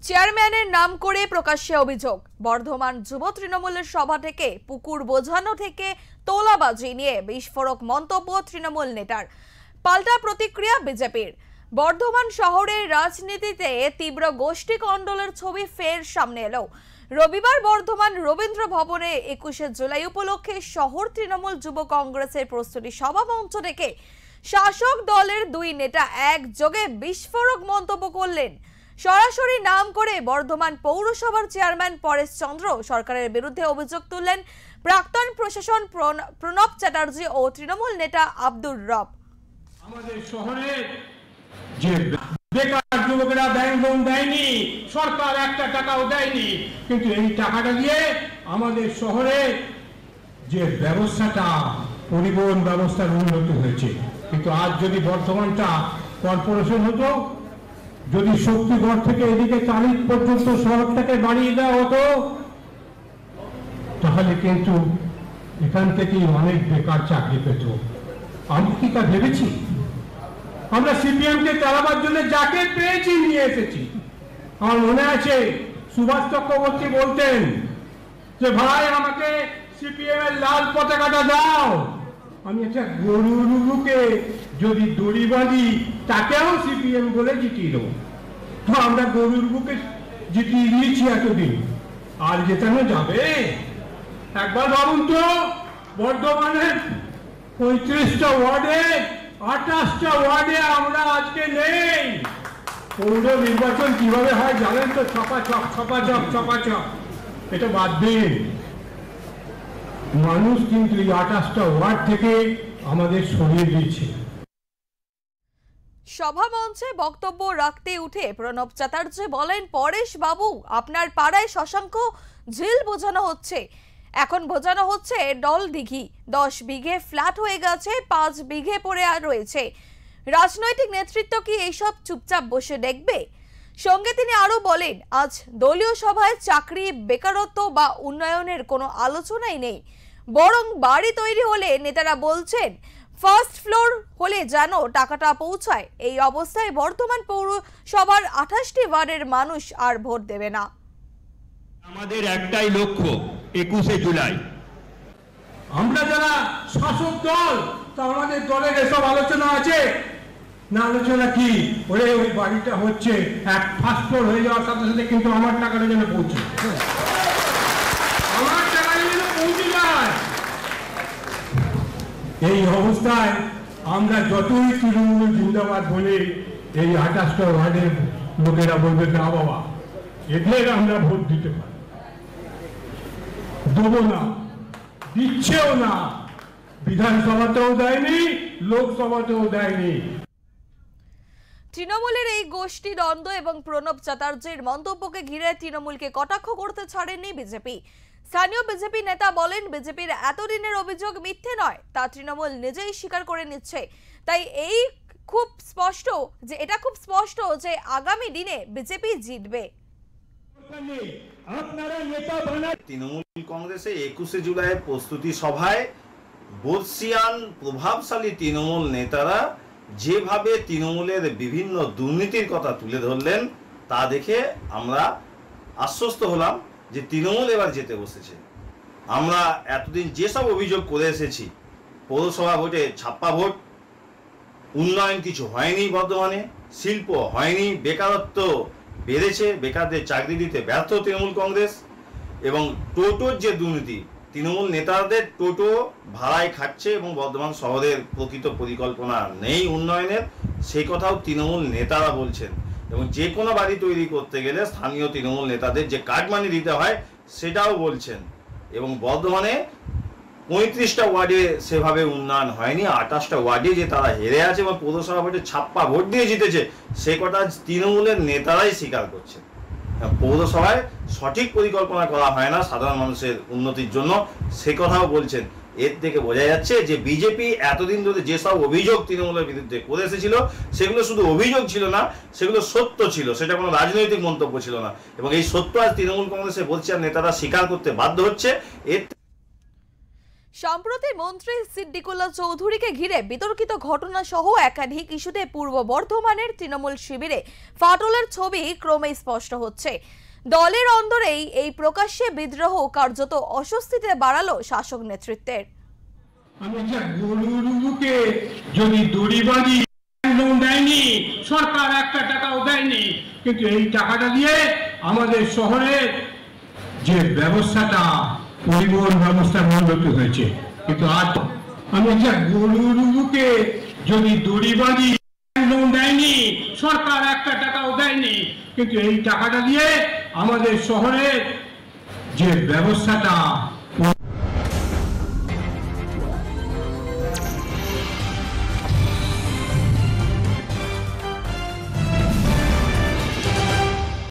চেয়ারম্যানের নাম করে প্রকাশ্যে অভিযোগ। বর্ধমান যুব তৃণমূলের সভা থেকে পুকুর বোঝানো থেকে তোলাবাজি নিয়ে বিস্ফোরক মন্তব্য তৃণমূল নেতার। পাল্টা প্রতিক্রিয়া বিজেপির। বর্ধমান শহরের রাজনীতিতে তীব্র গোষ্ঠী কন্দলের ছবি ফের সামনে এলো। রবিবার বর্ধমান রবীন্দ্র ভবনে 21শে জুলাই উপলক্ষে শহর তৃণমূল যুব কংগ্রেসের প্রস্তুতি সভা মঞ্চ থেকে শাসক দলের দুই নেতা একযোগে বিস্ফোরক মন্তব্য করলেন। সরাসরি নাম করে বর্ধমান পৌরসভার চেয়ারম্যান পরেশ চন্দ্র সরকারের বিরুদ্ধে অভিযোগ তুললেন প্রাক্তন প্রশাসন প্রণব চ্যাটার্জি ও তৃণমূল নেতা আব্দুর রব। আমাদের শহরে যে বেকার যুবকেরা ব্যাংক লোন দেয়নি, সরকার একটা টাকাও দেয়নি, কিন্তু এই টাকাটা দিয়ে আমাদের শহরে যে ব্যবস্থাটা পরিবহন ব্যবস্থার উন্নতি হয়েছে। কিন্তু আজ যদি বর্ধমানটা কর্পোরেশন হতো, যদি শক্তিগড় থেকে এদিকে চালিত পর্যন্ত সড়কটাকে বাড়িয়ে দেওয়া হতো, তাহলে কিন্তু এখান থেকেই অনেক বেকার চাকরি পেত। আমি কি তা ভেবেছি? আমরা সিপিএম কে চালাবার জন্য যাকে পেয়েছি নিয়ে এসেছি। আমার মনে আছে সুভাষ চক্রবর্তী বলতেন যে ভাই আমাকে সিপিএম এর লাল পতাকাটা দাও, আমি একটা গরুকে যদি দড়ি বাঁধি তাকেও সিপিএম বলে জিতিয়ে দেবো। তো আমরা গরুর বুকে জিতিয়ে দিয়েছি এতদিন, আর জেতানো যাবে? একবার ভাবুন তো, বর্ধমানের 35টা ওয়ার্ডে 28টা ওয়ার্ডে আমরা আজকে নেই। পৌর নির্বাচন কিভাবে হয় জানেন তো? ছপাচপ। এটা বাদ দিন, মানুষ কিন্তু এই 28টা ওয়ার্ড থেকে আমাদের সরিয়ে দিয়েছে। সভা মঞ্চে বক্তব্য রাখতে উঠে প্রণব চ্যাটার্জি বলেন, পরেশ বাবু, আপনার পাড়ায় শশাঙ্ক ঝিল বোঝানো হচ্ছে, এখন বোঝানো হচ্ছে ডল দিঘি। 10 বিঘে ফ্ল্যাট হয়ে গেছে, 5 বিঘে পড়ে রয়েছে। রাজনৈতিক নেতৃত্ব কি এইসব চুপচাপ বসে দেখবে? সঙ্গে তিনি আরো বলেন, আজ দলীয় সভায় চাকরি, বেকারত্ব বা উন্নয়নের কোনো আলোচনাই নেই, বরং বাড়ি তৈরি হলে নেতারা বলছেন ফার্স্ট ফ্লোর হলে যেন টাকাটা পৌঁছায়। এই অবস্থায় বর্ধমান পৌরসভার 28টি ওয়ার্ডের মানুষ আর ভোট দেবে না। আমাদের একটাই লক্ষ্য, 21শে জুলাই। আমরা যারা শাসক দল, তা আমাদের দলের এসব আলোচনা আছে না? আলোচনা কি? ওরে ওই বাড়িটা হচ্ছে এক ফার্স্ট ফ্লোর হয়ে যাওয়ার সাথে সাথে কিন্তু আমার টাকাটা যেন পৌঁছে, আমার টাকাটা যেন পৌঁছে যায়। এই অবস্থায় আমরা যতই তৃণমূল জিন্দাবাদ বলে এই 28টা ওয়ার্ডের লোকেরা বলবে না বাবা, এদের আমরা ভোট দিতে পারি, দেবো না, দিচ্ছেও না। বিধানসভাতেও দেয়নি, লোকসভাতেও দেয়নি। তৃণমূলের এই গোষ্ঠী দ্বন্দ্ব এবং প্রণব চ্যাটার্জির মন্তব্যকে ঘিরে তৃণমূলকে কটাক্ষ করতে ছাড়েননি বিজেপি। স্থানীয় বিজেপি নেতা বলেন, বিজেপির এতদিনের অভিযোগ মিথ্যে নয়, তা তৃণমূল নিজেই স্বীকার করে নিচ্ছে। তাই এটা খুব স্পষ্ট যে আগামী দিনে বিজেপি জিতবে। তৃণমূল কংগ্রেসে 21শে জুলাইয়ের প্রস্তুতি সভায় বর্ষিয়ান প্রভাবশালী তৃণমূল নেতারা যেভাবে তৃণমূলের বিভিন্ন দুর্নীতির কথা তুলে ধরলেন, তা দেখে আমরা আশ্বস্ত হলাম যে তৃণমূল এবার যেতে বসেছে। আমরা এতদিন যেসব অভিযোগ করে এসেছি, পৌরসভা ভোটে ছাপ্পা ভোট, উন্নয়ন কিছু হয়নি বর্ধমানে, শিল্প হয়নি, বেকারত্ব বেড়েছে, বেকারদের চাকরি দিতে ব্যর্থ তৃণমূল কংগ্রেস, এবং টোটোর যে দুর্নীতি, তৃণমূল নেতাদের টোটো ভাড়ায় খাচ্ছে এবং বর্ধমান শহরের প্রকৃত পরিকল্পনা নেই উন্নয়নের, সেই কথাও তৃণমূল নেতারা বলছেন। এবং যে কোনো বাড়ি তৈরি করতে গেলে স্থানীয় তৃণমূল নেতাদের যে কাটমানি দিতে হয় সেটাও বলছেন। এবং বর্ধমানে 35টা ওয়ার্ডে সেভাবে উন্নয়ন হয়নি, 28টা ওয়ার্ডে যে তারা হেরে আছে এবং পৌরসভা ভোটে ছাপ্পা ভোট দিয়ে জিতেছে, সে কথা তৃণমূলের নেতারাই স্বীকার করছে। পৌরসভায় সঠিক পরিকল্পনা করা হয় না সাধারণ মানুষের উন্নতির জন্য, সে কথাও বলছেন। এর থেকে বোঝা যাচ্ছে যে বিজেপি এতদিন ধরে যেসব অভিযোগ তৃণমূলের বিরুদ্ধে করে এসেছিল, সেগুলো শুধু অভিযোগ ছিল না, সেগুলো সত্য ছিল, সেটা কোনো রাজনৈতিক মন্তব্য ছিল না। এবং এই সত্য আজ তৃণমূল কংগ্রেসের বলছে নেতারা স্বীকার করতে বাধ্য হচ্ছে। সম্প্রতি মন্ত্রী সিদ্দিকুল্লাহ চৌধুরীকে ঘিরে বিতর্কিত ঘটনা সহ একাধিক ইস্যুতে পূর্ব বর্ধমানের তৃণমূল শিবিরে ফাটলের ছবি ক্রমে স্পষ্ট হচ্ছে। দলের অন্দরেই এই প্রকাশ্যে বিদ্রোহ কার্যত অস্বস্তিতে বাড়ালো শাসক নেতৃত্বের। আমি গরুকে যদি দড়ি বাঁধি লোন দেয়নি, সরকার একটা টাকাও দেয়নি, কিন্তু এই টাকাটা দিয়ে আমাদের শহরের যে ব্যবস্থাটা পরিবহন ব্যবস্থার উন্নতি হয়েছে। কিন্তু আজ আমি গরুকে যদি দড়ি বাঁধি লোন দেয়নি, সরকার একটা টাকাও দেয়নি, কিন্তু এই টাকাটা দিয়ে আমাদের শহরের যে ব্যবস্থাটা